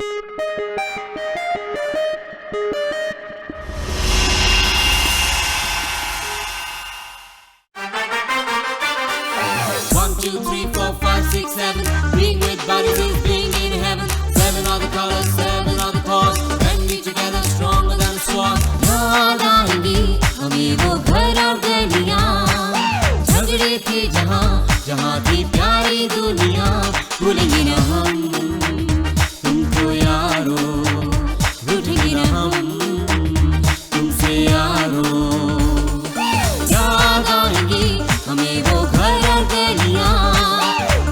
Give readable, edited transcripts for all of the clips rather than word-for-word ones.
One, two, three, four, five, six, seven. Being with buddies is being in heaven. Seven are the colors, seven are the cause. When we together, stronger than a swan. याद आएंगी हमें वो घर और गलियां, झगड़े थे जहाँ जहाँ थी प्यारी दुनिया। भूलेंगे न हम तुमको यारो, रूठेंगे न हम तुमसे यारो। याद आएंगी हमें वो घर और गलियां,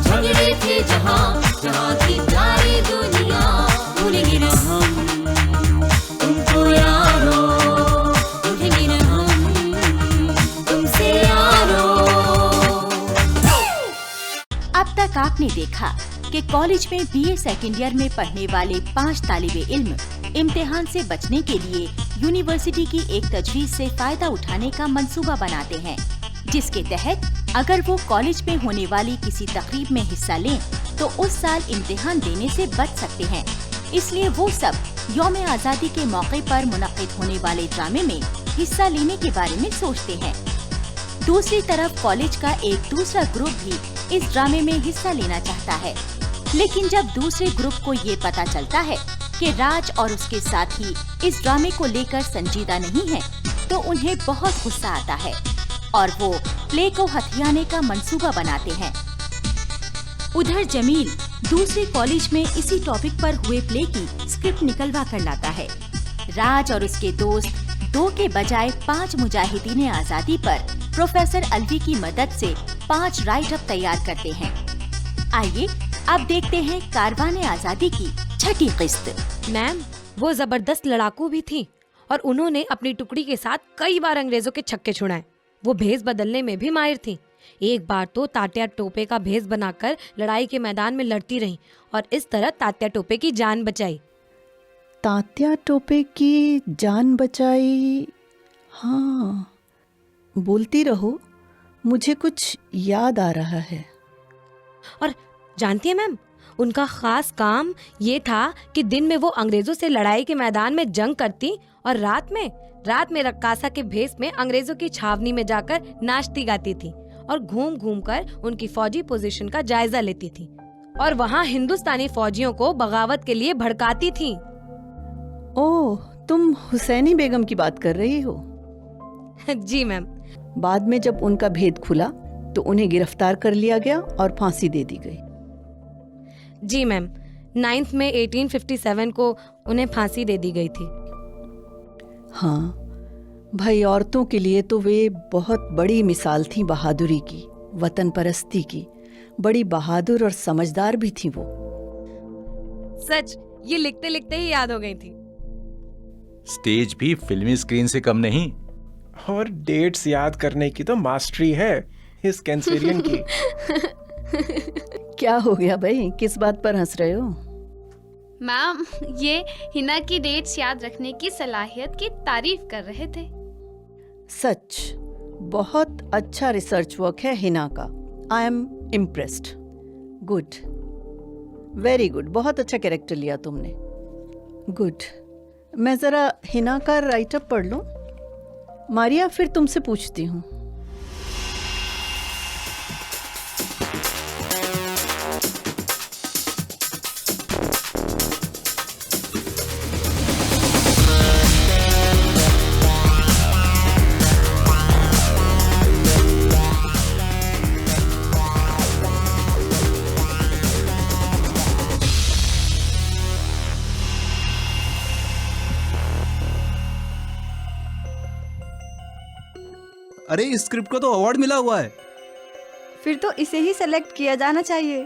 झगड़े थे जहाँ जहाँ थी प्यारी दुनिया। भूलेंगे न हम तुमको यारो, रूठेंगे न हम तुमसे यारो। अब तक आपने देखा कि कॉलेज में बीए सेकेंड ईयर में पढ़ने वाले 5 तालिबे इल्म इम्तिहान से बचने के लिए यूनिवर्सिटी की एक तजवीज़ से फायदा उठाने का मंसूबा बनाते हैं, जिसके तहत अगर वो कॉलेज में होने वाली किसी तकरीब में हिस्सा लें तो उस साल इम्तिहान देने से बच सकते हैं। इसलिए वो सब यौम आज़ादी के मौके पर मुनक़िद होने वाले ड्रामे में हिस्सा लेने के बारे में सोचते हैं। दूसरी तरफ कॉलेज का एक दूसरा ग्रुप भी इस ड्रामे में हिस्सा लेना चाहता है, लेकिन जब दूसरे ग्रुप को ये पता चलता है कि राज और उसके साथी इस ड्रामे को लेकर संजीदा नहीं है, तो उन्हें बहुत गुस्सा आता है और वो प्ले को हथियाने का मंसूबा बनाते हैं। उधर जमील दूसरे कॉलेज में इसी टॉपिक पर हुए प्ले की स्क्रिप्ट निकलवा कर लाता है। राज और उसके दोस्त 2 के बजाय 5 मुजाहिदीन आज़ादी पर प्रोफेसर अलवी की मदद से 5 राइट अप तैयार करते हैं। आइए अब देखते हैं कारवान आज़ादी की छठी किस्त। मैम, वो जबरदस्त लड़ाकू भी थी और उन्होंने अपनी टुकड़ी के साथ कई बार अंग्रेजों के छक्के छुड़ाए। वो भेस बदलने में भी माहिर थी। एक बार तो तात्या टोपे का भेस बनाकर लड़ाई के मैदान में लड़ती रही और इस तरह तात्या टोपे की जान बचाई। तात्या टोपे की जान बचाई? हाँ, बोलती रहो, मुझे कुछ याद आ रहा है। और जानती है मैम, उनका खास काम ये था कि दिन में वो अंग्रेजों से लड़ाई के मैदान में जंग करती और रात में रक्कासा के भेस में अंग्रेजों की छावनी में जाकर नाचती गाती थी और घूम घूम कर उनकी फौजी पोजीशन का जायजा लेती थी और वहाँ हिंदुस्तानी फौजियों को बगावत के लिए भड़काती थी। ओह, तुम हुसैनी बेगम की बात कर रही हो? जी मैम। बाद में जब उनका भेद खुला तो उन्हें गिरफ्तार कर लिया गया और फांसी दे दी गई। जी मैम, 9 में 1857 को उन्हें फांसी दे दी गई थी। हाँ भाई, औरतों के लिए तो वे बहुत बड़ी मिसाल थी बहादुरी की, वतन परस्ती की। बड़ी बहादुर और समझदार भी थी वो। सच, ये लिखते लिखते ही याद हो गई थी। स्टेज भी फिल्मी स्क्रीन से कम नहीं। और डेट्स याद करने की तो मास्टरी है इस कैंसेरियन की। क्या हो गया भाई, किस बात पर हंस रहे हो? मैम, ये हिना की डेट्स याद रखने की सलाहियत की तारीफ कर रहे थे। सच, बहुत अच्छा रिसर्च वर्क है हिना का। I am impressed. Good, very good, बहुत अच्छा कैरेक्टर लिया तुमने। गुड। मैं जरा हिना का राइटअप पढ़ लूं। मारिया, फिर तुमसे पूछती हूँ। अरे, इस स्क्रिप्ट को तो अवार्ड मिला हुआ है। फिर तो इसे ही सेलेक्ट किया जाना चाहिए।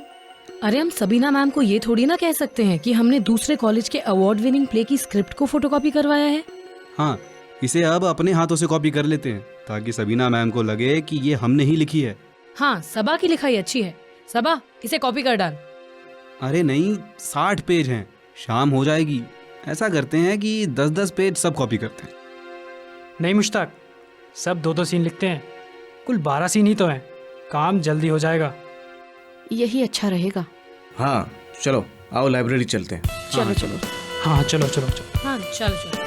अरे, हम सबीना मैम को ये थोड़ी ना कह सकते हैं कि हमने दूसरे कॉलेज के अवार्ड विनिंग प्ले की स्क्रिप्ट को फोटोकॉपी करवाया है। हाँ, इसे अब अपने हाथों से कॉपी कर लेते हैं ताकि सबीना मैम को लगे कि ये हमने ही लिखी है। हाँ, सबा की लिखाई अच्छी है। सबा, इसे कॉपी कर डाल। अरे नहीं, 60 पेज हैं, शाम हो जाएगी। ऐसा करते हैं कि 10-10 पेज सब कॉपी करते हैं। नहीं मुश्ताक, सब 2-2 सीन लिखते हैं। कुल 12 सीन ही तो हैं, काम जल्दी हो जाएगा। यही अच्छा रहेगा। हाँ चलो, आओ लाइब्रेरी चलते हैं। चलो चलो। हाँ चलो चलो चलो। हाँ चलो चलो।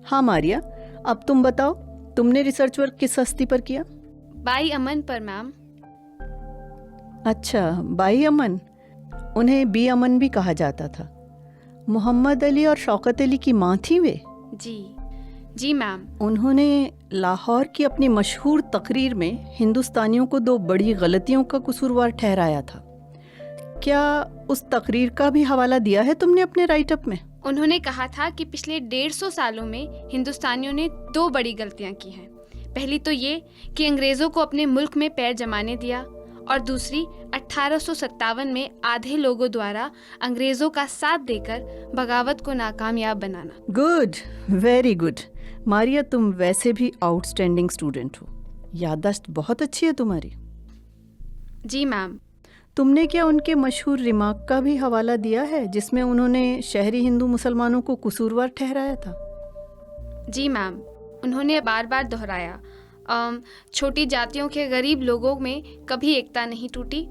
हाँ मारिया, अब तुम बताओ, तुमने रिसर्च वर्क किस हस्ती पर किया? बाई अमन पर मैम। अच्छा, बाई अमन। उन्हें बी अमन भी कहा जाता था। मोहम्मद अली और शौकत अली की माँ थी वे? जी मैम। उन्होंने लाहौर की अपनी मशहूर तकरीर में हिंदुस्तानियों को 2 बड़ी गलतियों का कसूरवार ठहराया था। क्या उस तकरीर का भी हवाला दिया है तुमने अपने राइटअप में? उन्होंने कहा था कि पिछले 150 सालों में हिंदुस्तानियों ने 2 बड़ी गलतियां की हैं। पहली तो ये कि अंग्रेज़ों को अपने मुल्क में पैर जमाने दिया, और दूसरी 1857 में आधे लोगों द्वारा अंग्रेज़ों का साथ देकर बगावत को नाकामयाब बनाना। Good, very good. मारिया, तुम वैसे भी आउटस्टैंडिंग स्टूडेंट हो, याददाश्त बहुत अच्छी है तुम्हारी। जी मैम। तुमने क्या उनके मशहूर रिमार्क का भी हवाला दिया है जिसमें उन्होंने शहरी हिंदू मुसलमानों को कसूरवार ठहराया था? जी मैम, उन्होंने बार बार दोहराया, छोटी जातियों के गरीब लोगों में कभी एकता नहीं टूटी।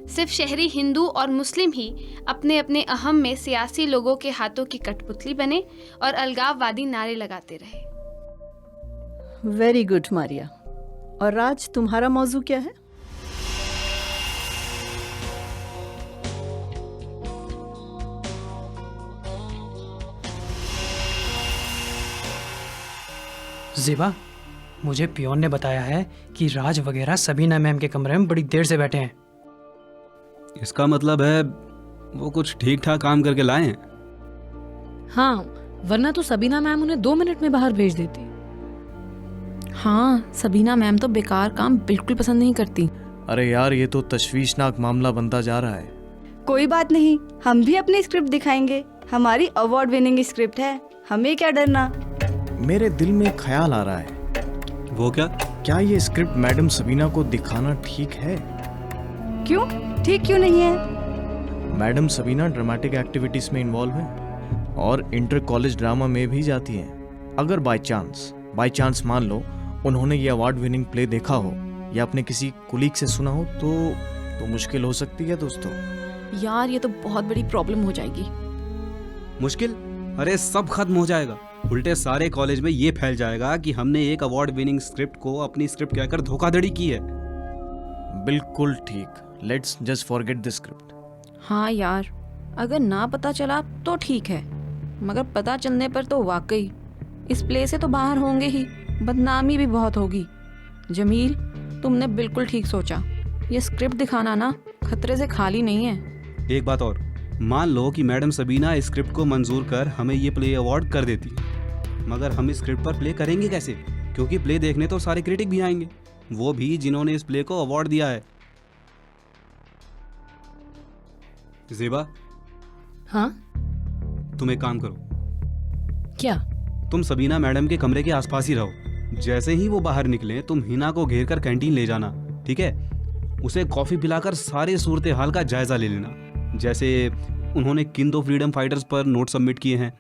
सिर्फ शहरी हिंदू और मुस्लिम ही अपने अपने अहम में सियासी लोगों के हाथों की कठपुतली बने और अलगाववादी नारे लगाते रहे। Very good Maria. और राज, तुम्हारा मौजू क्या है? ज़ेबा, मुझे पियोन ने बताया है कि राज वगैरह सबीना मैम के कमरे में बड़ी देर से बैठे हैं। इसका मतलब है वो कुछ ठीक ठाक काम करके लाए हैं। हाँ, वरना तो सबीना मैम उन्हें 2 मिनट में बाहर भेज देती। हाँ, सबीना मैम तो बेकार काम बिल्कुल पसंद नहीं करती। अरे यार, ये तो तशवीशनाक मामला बनता जा रहा है। कोई बात नहीं, हम भी अपनी स्क्रिप्ट दिखाएंगे। हमारी अवार्ड विनिंग स्क्रिप्ट है, हमें क्या डरना। मेरे दिल में एक ख्याल आ रहा है। वो क्या ये स्क्रिप्ट मैडम सबीना को दिखाना ठीक है? क्यों ठीक क्यों नहीं है? मैडम सबीना ड्रामेटिक एक्टिविटीज में इन्वॉल्व है और इंटर कॉलेज ड्रामा में भी जाती हैं। अगर बाय चांस मान लो उन्होंने ये अवार्ड विनिंग प्ले देखा हो या अपने किसी कुलीग से सुना हो तो मुश्किल हो सकती है दोस्तों। यार, ये तो बहुत बड़ी प्रॉब्लम हो जाएगी। मुश्किल? अरे सब खत्म हो जाएगा। उल्टे सारे कॉलेज में ये फैल जाएगा कि हमने एक अवार्ड विनिंग स्क्रिप्ट को अपनी स्क्रिप्ट कहकर धोखाधड़ी की है। बिल्कुल ठीक। Let's just forget the script. हाँ यार, अगर ना पता चला तो ठीक है, मगर पता चलने पर तो वाकई इस प्ले से तो बाहर होंगे ही, बदनामी भी बहुत होगी। जमील, तुमने बिल्कुल ठीक सोचा। ये स्क्रिप्ट दिखाना ना खतरे से खाली नहीं है। एक बात और, मान लो कि मैडम सबीना इस स्क्रिप्ट को मंजूर कर हमें ये प्ले अवार्ड कर देती, मगर हम इस स्क्रिप्ट पर प्ले करेंगे कैसे? क्योंकि प्ले देखने तो सारे क्रिटिक भी आएंगे, वो भी जिन्होंने इस प्ले को अवार्ड दिया है। ज़ेबा, हाँ, तुम एक काम करो। क्या? तुम सबीना मैडम के कमरे के आसपास ही रहो। जैसे ही वो बाहर निकले तुम हिना को घेर कर कैंटीन ले जाना, ठीक है? उसे कॉफी पिलाकर सारे सूरत हाल का जायजा ले लेना, जैसे उन्होंने किन 2 फ्रीडम फाइटर्स पर नोट सबमिट किए हैं,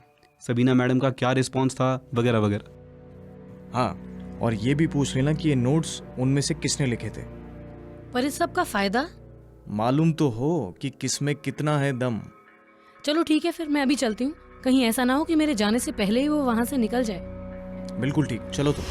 सबीना मैडम का क्या रिस्पॉन्स था, वगैरह वगैरह। हाँ, और ये भी पूछ लेना कि ये नोट्स उनमें से किसने लिखे थे। पर इस सब का फायदा? मालूम तो हो कि किसमें कितना है दम। चलो ठीक है, फिर मैं अभी चलती हूँ। कहीं ऐसा ना हो कि मेरे जाने से पहले ही वो वहाँ से निकल जाए। बिल्कुल ठीक, चलो तो।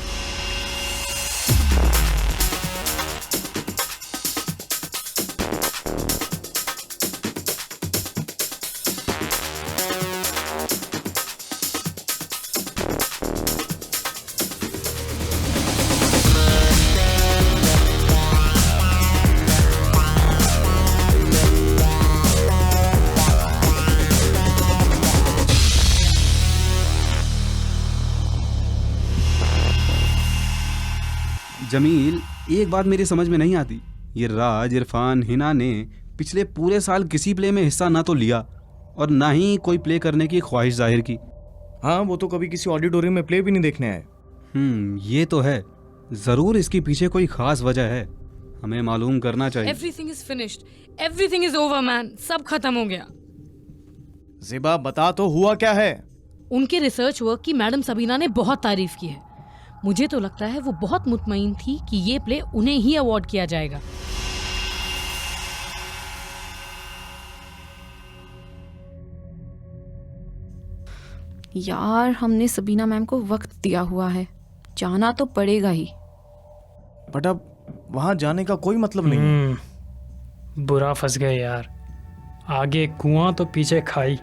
जमील, एक बात मेरी समझ में नहीं आती, ये राज, इरफान, हिना ने पिछले पूरे साल किसी प्ले में हिस्सा ना तो लिया और ना ही कोई प्ले करने की ख्वाहिश जाहिर की। हाँ, वो तो कभी किसी ऑडिटोरियम में प्ले भी नहीं देखने आए। ये तो है, जरूर इसके पीछे कोई खास वजह है, हमें मालूम करना चाहिए। Everything is finished, everything is over man, सब खत्म हो गया। ज़ेबा बता तो हुआ क्या है? उनके रिसर्च वर्क की मैडम सबीना ने बहुत तारीफ की है। मुझे तो लगता है वो बहुत मुतमईन थी कि ये प्ले उन्हें ही अवार्ड किया जाएगा। यार हमने सबीना मैम को वक्त दिया हुआ है, जाना तो पड़ेगा ही। बट अब वहां जाने का कोई मतलब नहीं है। बुरा फंस गए यार, आगे कुआं तो पीछे खाई।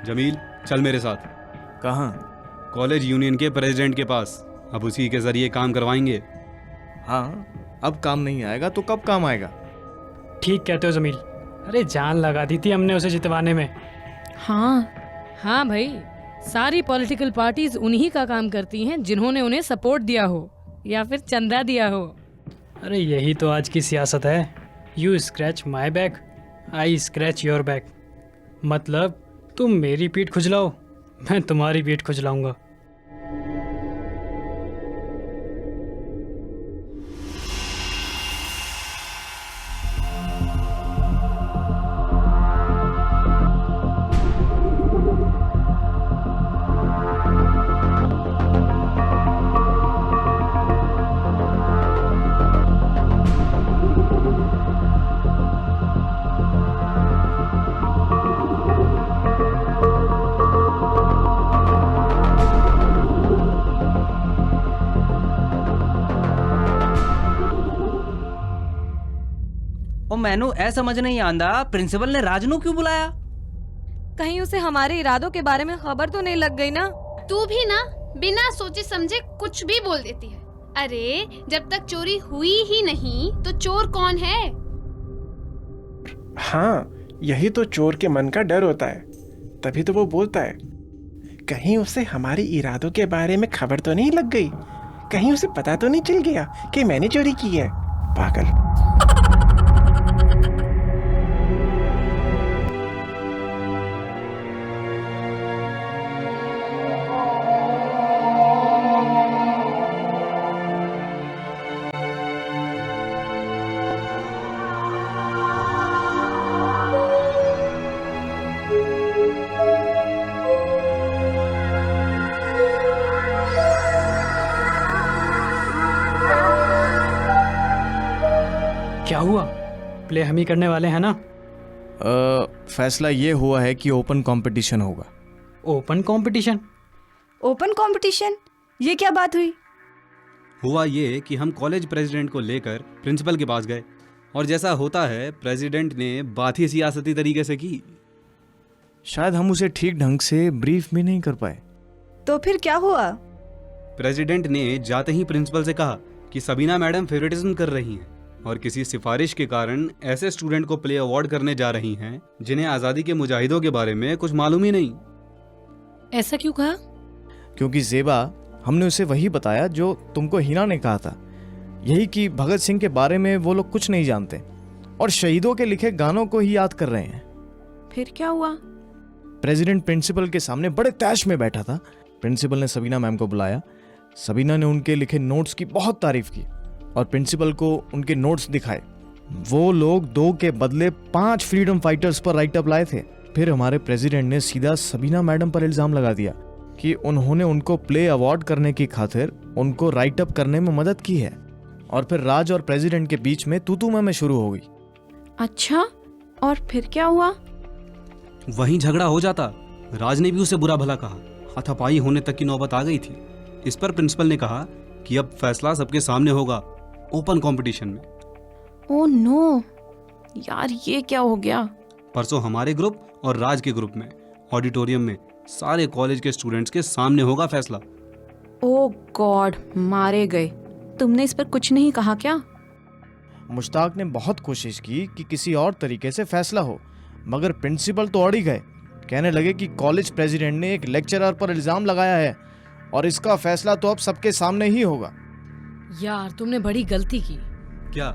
जमील चल मेरे साथ। कहाँ? कॉलेज यूनियन के प्रेसिडेंट के पास, अब उसी के जरिए काम करवाएंगे। हाँ, अब काम नहीं आएगा तो कब काम आएगा? ठीक कहते हो जमील, अरे जान लगा दी थी हमने उसे जितवाने में। हाँ भाई, सारी पॉलिटिकल पार्टीज उन्हीं का काम करती हैं जिन्होंने उन्हें सपोर्ट दिया हो या फिर चंदा दिया हो। अरे यही तो आज की सियासत है, you scratch my back, I scratch your back. मतलब तुम मेरी पीठ खुजलाओ, मैं तुम्हारी पीठ खुजलाऊंगा। मैनू ऐ समझ नहीं आंदा प्रिंसिपल ने राज नू क्यों बुलाया? कहीं उसे हमारे इरादों के बारे में खबर तो नहीं लग गई ना? तू भी ना बिना सोचे समझे कुछ भी बोल देती है। अरे जब तक चोरी हुई ही नहीं तो चोर कौन है? हाँ, यही तो चोर के मन का डर होता है, तभी तो वो बोलता है। कहीं उसे हमारे इरादों के बारे में खबर तो नहीं लग गई, कहीं उसे पता तो नहीं चल गया कि मैंने चोरी की है। पागल। क्या हुआ? प्ले हम ही करने वाले हैं ना? फैसला ये हुआ है कि ओपन कंपटीशन होगा। Open competition? Open competition? ये क्या बात हुई? हुआ ये कि हम कॉलेज प्रेसिडेंट को लेकर प्रिंसिपल के पास गए और जैसा होता है प्रेसिडेंट ने बात ही सियासती तरीके से की। शायद हम उसे ठीक ढंग से ब्रीफ भी नहीं कर पाए। तो फिर क्या हुआ? प्रेसिडेंट ने जाते ही प्रिंसिपल से कहा कि सबीना मैडम फेवरेटिज्म कर रही हैं और किसी सिफारिश के कारण ऐसे स्टूडेंट को प्ले अवार्ड करने जा रही हैं जिन्हें आज़ादी के मुजाहिदों के बारे में कुछ मालूम ही नहीं। ऐसा क्यों कहा? क्योंकि ज़ेबा, हमने उसे वही बताया जो तुमको हिना ने कहा था, यही कि भगत सिंह के बारे में वो लोग कुछ नहीं जानते और शहीदों के लिखे गानों को ही याद कर रहे हैं। फिर क्या हुआ? प्रेसिडेंट प्रिंसिपल के सामने बड़े तैश में बैठा था। प्रिंसिपल ने सबीना मैम को बुलाया। सबीना ने उनके लिखे नोट्स की बहुत तारीफ की और प्रिंसिपल को उनके नोट्स दिखाए। वो लोग 2 के बदले 5 फ्रीडम फाइटर्स पर राइट अप लाए थे। फिर हमारे प्रेसिडेंट ने सीधा सबीना मैडम पर इल्जाम लगा दिया कि उन्होंने उनको प्ले अवार्ड करने की खातिर उनको राइट अप करने में मदद की है। और फिर राज और प्रेसिडेंट के बीच में तू मैं शुरू हो गई। अच्छा, और फिर क्या हुआ? वहीं झगड़ा हो जाता। राज ने भी उसे बुरा भला कहा, हाथापाई होने तक की नौबत आ गई थी। इस पर प्रिंसिपल ने कहा कि अब फैसला सबके सामने होगा, ओपन कंपटीशन में। ओह नो यार, ये क्या हो गया? परसों हमारे ग्रुप और राज के ग्रुप में ऑडिटोरियम में सारे कॉलेज के स्टूडेंट्स के सामने होगा फैसला। ओह गॉड, मारे गए। तुमने इस पर कुछ नहीं कहा क्या? मुश्ताक ने बहुत कोशिश की कि किसी और तरीके से फैसला हो, मगर प्रिंसिपल तो अड़ ही गए। कहने लगे कि कॉलेज प्रेसिडेंट ने एक लेक्चरर पर इल्जाम लगाया है और इसका फैसला तो अब सबके सामने ही होगा। यार तुमने बड़ी गलती की। क्या?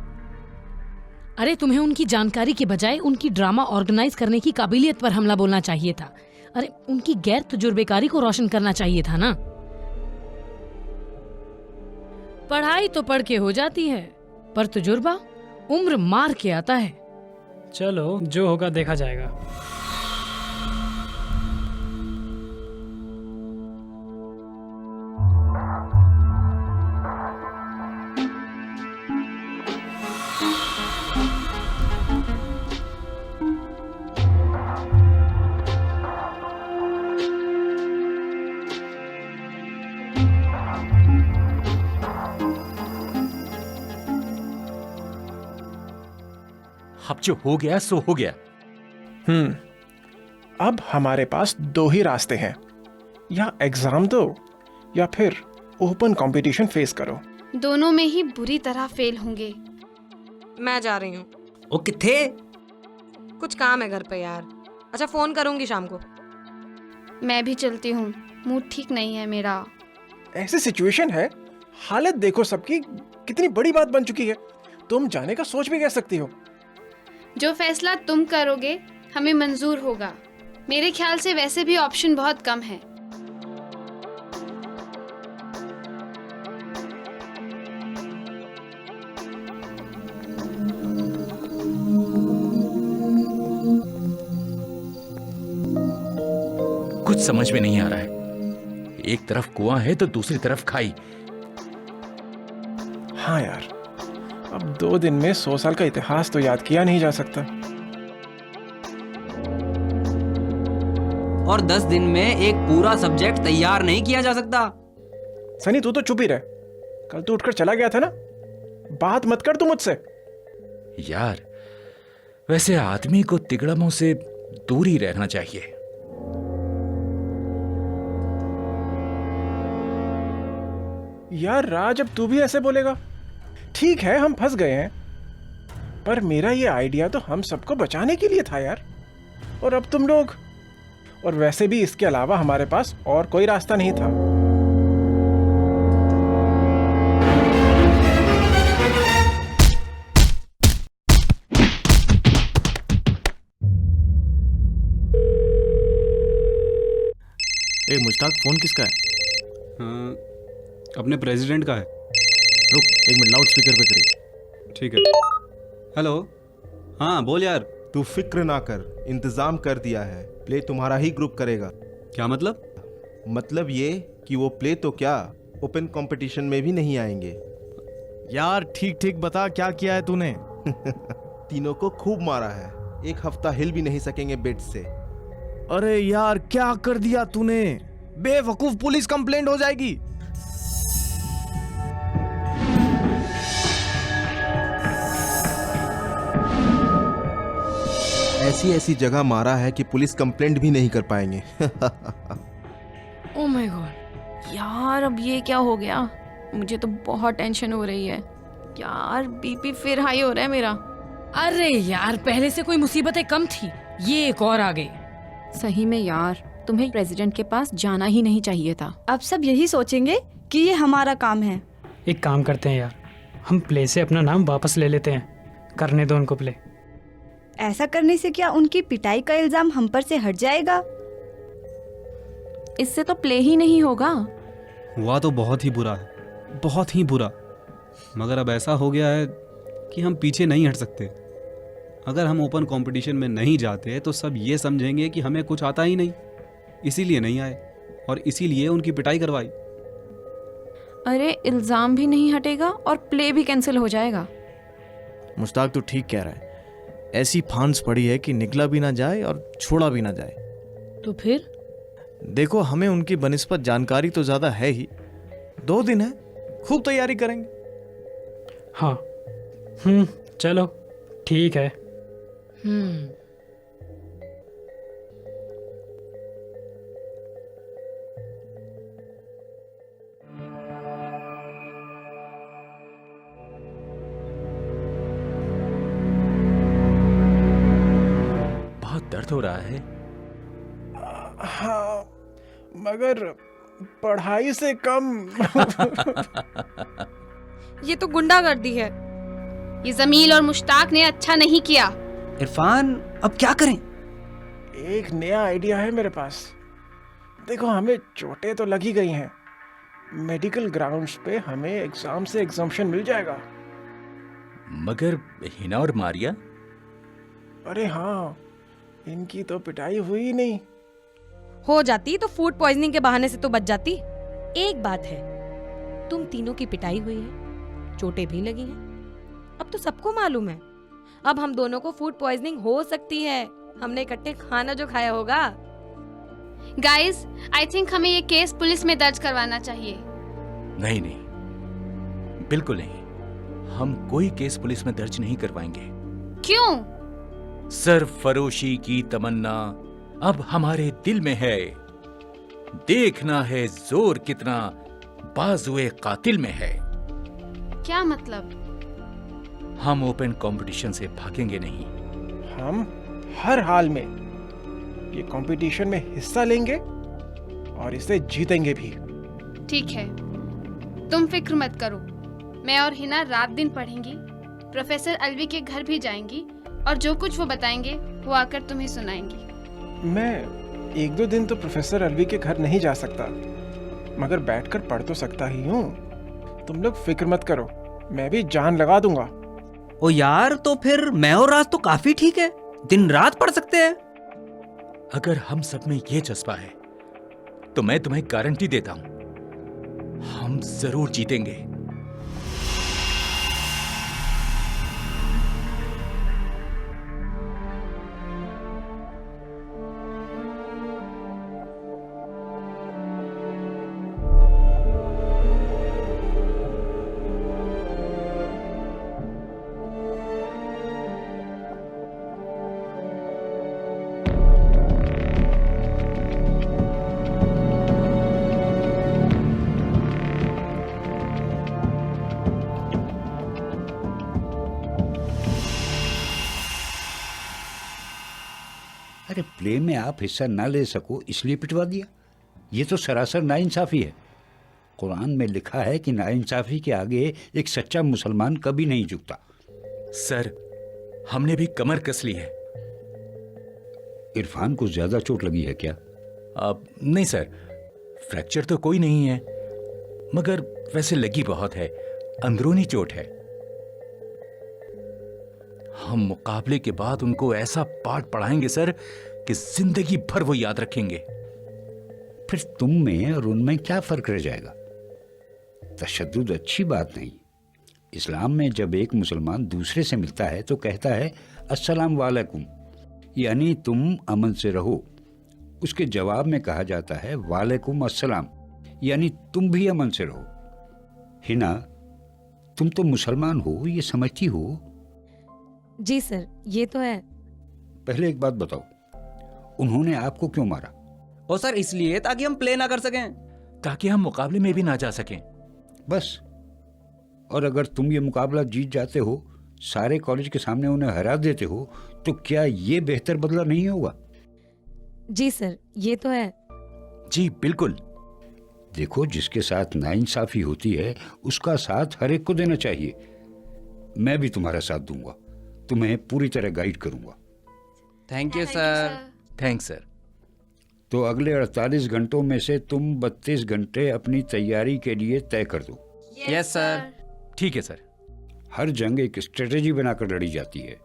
अरे तुम्हें उनकी जानकारी के बजाय उनकी ड्रामा ऑर्गेनाइज करने की काबिलियत पर हमला बोलना चाहिए था। अरे उनकी गैर तजुर्बेकारी को रोशन करना चाहिए था ना। पढ़ाई तो पढ़ के हो जाती है, पर तजुर्बा उम्र मार के आता है। चलो जो होगा देखा जाएगा। अब जो हो गया सो हो गया। अब हमारे पास दो ही रास्ते हैं, या एग्जाम दो या फिर ओपन कंपटीशन फेस करो। दोनों में ही बुरी तरह फेल होंगे। मैं जा रही हूँ। ओ किथे? कुछ काम है घर पे यार। अच्छा फोन करूंगी शाम को। मैं भी चलती हूँ, मूड ठीक नहीं है मेरा। ऐसी सिचुएशन है, हालत देखो सबकी कितनी बड़ी बात बन चुकी है। तुम जाने का सोच भी कह सकती हो। जो फैसला तुम करोगे हमें मंजूर होगा। मेरे ख्याल से वैसे भी ऑप्शन बहुत कम है। कुछ समझ में नहीं आ रहा है। एक तरफ कुआं है तो दूसरी तरफ खाई। हाँ यार, अब 2 दिन में 100 साल का इतिहास तो याद किया नहीं जा सकता। और 10 दिन में एक पूरा सब्जेक्ट तैयार नहीं किया जा सकता। सनी तू तो चुप ही रह। कल तू उठकर चला गया था ना, बात मत कर तू मुझसे। यार वैसे आदमी को तिगड़मों से दूर ही रहना चाहिए। यार राज, अब तू भी ऐसे बोलेगा? ठीक है हम फंस गए हैं, पर मेरा ये आइडिया तो हम सबको बचाने के लिए था यार। और अब तुम लोग, और वैसे भी इसके अलावा हमारे पास और कोई रास्ता नहीं था। ए मुश्ताक, फोन किसका है? अपने प्रेसिडेंट का है। रुक 1 मिनट, लाउड स्पीकर पे करिए। ठीक है। हेलो, हाँ बोल यार। तू फिक्र ना कर, इंतजाम कर दिया है। प्ले तुम्हारा ही ग्रुप करेगा। क्या मतलब? मतलब ये कि वो प्ले तो क्या, ओपन कंपटीशन में भी नहीं आएंगे। यार ठीक ठीक बता, क्या किया है तूने? तीनों को खूब मारा है, 1 हफ्ता हिल भी नहीं सकेंगे बेड से। अरे यार क्या कर दिया तूने? बेवकूफ, पुलिस कंप्लेंट हो जाएगी। ऐसी ऐसी जगह मारा है कि पुलिस कंप्लेंट भी नहीं कर पाएंगे। Oh my God. यार अब ये क्या हो गया? मुझे तो बहुत टेंशन हो रही है यार। बीपी फिर हाई हो रहा है मेरा। अरे यार, पहले से कोई मुसीबतें कम थी, ये एक और आ गई। सही में यार, तुम्हें प्रेसिडेंट के पास जाना ही नहीं चाहिए था। अब सब यही सोचेंगे कि ये हमारा काम है। एक काम करते हैं यार, हम प्ले से अपना नाम वापस ले लेते हैं। करने दो उनको प्ले। ऐसा करने से क्या उनकी पिटाई का इल्जाम हम पर से हट जाएगा? इससे तो प्ले ही नहीं होगा। हुआ तो बहुत ही बुरा है, बहुत ही बुरा। मगर अब ऐसा हो गया है कि हम पीछे नहीं हट सकते। अगर हम ओपन कंपटीशन में नहीं जाते तो सब ये समझेंगे कि हमें कुछ आता ही नहीं, इसीलिए नहीं आए और इसीलिए उनकी पिटाई करवाई। अरे इल्जाम भी नहीं हटेगा और प्ले भी कैंसिल हो जाएगा। मुश्ताक तो ठीक कह रहा है। ऐसी फांस पड़ी है कि निकला भी ना जाए और छोड़ा भी ना जाए। तो फिर देखो, हमें उनकी बनिस्बत जानकारी तो ज्यादा है ही। 2 दिन है, खूब तैयारी करेंगे। हाँ चलो ठीक है। बहुत दर्द हो रहा है। हाँ, मगर पढ़ाई से कम। ये तो गुंडागर्दी है। ये जमील और मुश्ताक ने अच्छा नहीं किया। इरफान, अब क्या करें? एक नया आइडिया है मेरे पास। देखो, हमें चोटें तो लगी गई हैं, मेडिकल ग्राउंड्स पे हमें एग्जाम से एग्जाम्पशन मिल जाएगा। मगर हिना और मारिया? अरे हाँ, इनकी तो पिटाई हुई ही नहीं। हो जाती तो फूड पॉइजनिंग के बहाने से तो बच जाती। एक बात है, तुम तीनों की पिटाई हुई है, चोटें भी लगी हैं। अब तो सबको मालूम है, अब हम दोनों को फूड पॉइजनिंग हो सकती है। हमने इकट्ठे खाना जो खाया होगा। गाइस, आई थिंक हमें ये केस पुलिस में दर्ज करवाना चाहिए। नहीं नहीं, बिल्कुल नहीं। हम कोई केस पुलिस में दर्ज नहीं करवाएंगे। क्यों? सरफरोशी की तमन्ना अब हमारे दिल में है। देखना है जोर कितना बाजुए कातिल में है। क्या मतलब? हम ओपन कंपटीशन से भागेंगे नहीं। हम हर हाल में ये कंपटीशन में हिस्सा लेंगे और इसे जीतेंगे भी। ठीक है, तुम फिक्र मत करो। मैं और हिना रात दिन पढ़ेंगी, प्रोफेसर अलवी के घर भी जाएंगी और जो कुछ वो बताएंगे वो आकर तुम्हें सुनाएंगी। मैं 1-2 दिन तो प्रोफेसर अलवी के घर नहीं जा सकता, मगर बैठकर पढ़ तो सकता ही हूँ। तुम लोग फिक्र मत करो, मैं भी जान लगा दूंगा। ओ यार, तो फिर मैं और राज तो काफी ठीक है, दिन रात पढ़ सकते हैं। अगर हम सब में ये जज्बा है तो मैं तुम्हें गारंटी देता हूं, हम जरूर जीतेंगे। अरे प्ले में आप हिस्सा ना ले सको इसलिए पिटवा दिया? ये तो सरासर नाइंसाफी है। कुरान में लिखा है कि नाइंसाफी के आगे एक सच्चा मुसलमान कभी नहीं झुकता। सर, हमने भी कमर कस ली है। इरफान को ज्यादा चोट लगी है क्या? नहीं सर, फ्रैक्चर तो कोई नहीं है, मगर वैसे लगी बहुत है, अंदरूनी चोट है। हम मुकाबले के बाद उनको ऐसा पाठ पढ़ाएंगे सर कि जिंदगी भर वो याद रखेंगे। फिर तुम में और उनमें क्या फर्क रह जाएगा? तशद्दुद अच्छी बात नहीं। इस्लाम में जब एक मुसलमान दूसरे से मिलता है तो कहता है अस्सलाम वालेकुम, यानी तुम अमन से रहो। उसके जवाब में कहा जाता है वालेकुम अस्सलाम, यानी तुम भी अमन से रहो। हिना, तुम तो मुसलमान हो, ये समझती हो? जी सर, ये तो है। पहले एक बात बताओ, उन्होंने आपको क्यों मारा? ओ सर, इसलिए ताकि हम प्ले ना कर सकें, ताकि हम मुकाबले में भी ना जा सकें, बस। और अगर तुम ये मुकाबला जीत जाते हो, सारे कॉलेज के सामने उन्हें हरा देते हो, तो क्या ये बेहतर बदला नहीं होगा? जी सर, ये तो है। जी बिल्कुल। देखो, जिसके साथ नाइंसाफी होती है उसका साथ हर एक को देना चाहिए। मैं भी तुम्हारा साथ दूंगा, तुम्हें पूरी तरह गाइड करूंगा। Thank you sir. Thanks sir. तो अगले 48 घंटों में से तुम 32 घंटे अपनी तैयारी के लिए तय कर दो। Yes sir. ठीक है सर। हर जंग एक स्ट्रेटेजी बनाकर लड़ी जाती है।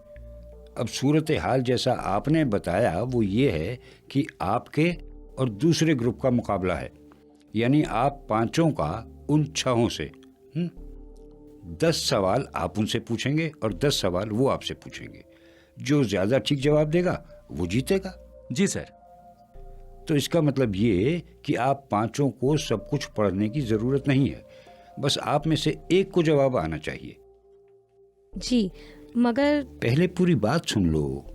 अब सूरत हाल जैसा आपने बताया वो ये है कि आपके और दूसरे ग्रुप का मुकाबला है, यानी आप पांचों का उन 6 से। 10 सवाल आप उनसे पूछेंगे और 10 सवाल वो आपसे पूछेंगे। जो ज्यादा ठीक जवाब देगा वो जीतेगा। जी सर। तो इसका मतलब ये कि आप पांचों को सब कुछ पढ़ने की जरूरत नहीं है, बस आप में से एक को जवाब आना चाहिए। जी, मगर पहले पूरी बात सुन लो।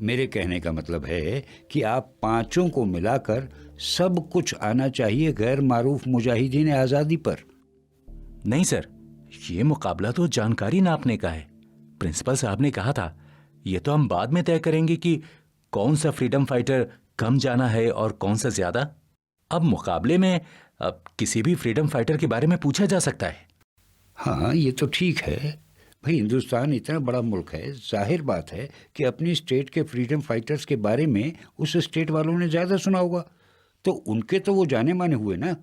मेरे कहने का मतलब है कि आप पांचों को मिलाकर सब कुछ आना चाहिए गैर मारूफ मुजाहिदीन आज़ादी पर। नहीं सर, ये मुकाबला तो जानकारी नापने का है। प्रिंसिपल साहब ने कहा था ये तो हम बाद में तय करेंगे कि कौन सा फ्रीडम फाइटर कम जाना है और कौन सा ज्यादा। अब मुकाबले में किसी भी फ्रीडम फाइटर के बारे में पूछा जा सकता है। हाँ, ये तो ठीक है भाई, हिंदुस्तान इतना बड़ा मुल्क है, जाहिर बात है कि अपनी स्टेट के फ्रीडम फाइटर्स के बारे में उस स्टेट वालों ने ज़्यादा सुना होगा, तो उनके तो वो जाने माने हुए ना,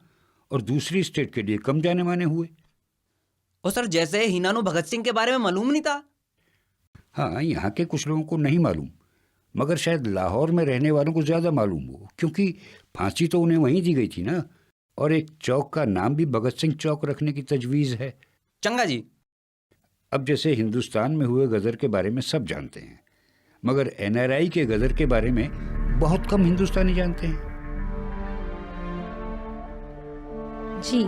और दूसरी स्टेट के लिए कम जाने माने हुए। और सर जैसे हिनानु भगत सिंह के बारे में मालूम नहीं था। हाँ, यहाँ के कुछ लोगों को नहीं मालूम, मगर शायद लाहौर में रहने वालों को ज़्यादा मालूम हो, क्योंकि फांसी तो उन्हें वहीं दी गई थी ना। और एक चौक का नाम भी भगत सिंह चौक रखने की तजवीज़ है। चंगा जी। अब जैसे हिंदुस्तान में हुए गदर के बारे में सब जानते हैं, मगर NRI के गदर के बारे में बहुत कम हिंदुस्तानी जानते हैं। जी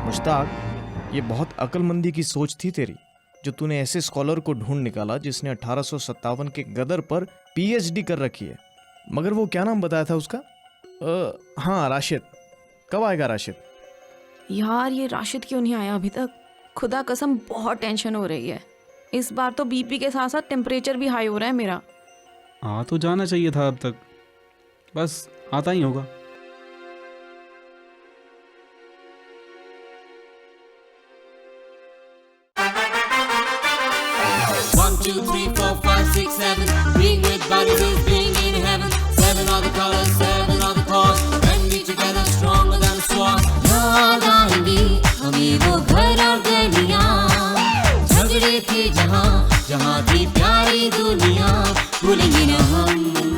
मुश्ताक, ये बहुत अक्लमंदी की सोच थी तेरी, जो तूने ऐसे स्कॉलर को ढूंढ निकाला जिसने 1857 के गदर पर PhD कर रखी है। मगर वो क्या नाम बताया था उसका? हाँ, राशिद। कब आएगा राशिद? यार ये राशिद क्यों नहीं आया अभी तक? खुदा कसम बहुत टेंशन हो रही है। इस बार तो BP के साथ साथ टेम्परेचर भी हाई हो रहा है मेरा। आ तो जाना चाहिए था अब तक, बस आता ही होगा। One, two, three, four, five, six, seven. Being with buddies is being in heaven. Seven are the colors, seven are the cause. When we together stronger than a swan. याद आएंगी हमें वो घर और गलियां, झगड़े थे जहाँ जहाँ थी प्यारी दुनिया, भूलेंगे न हम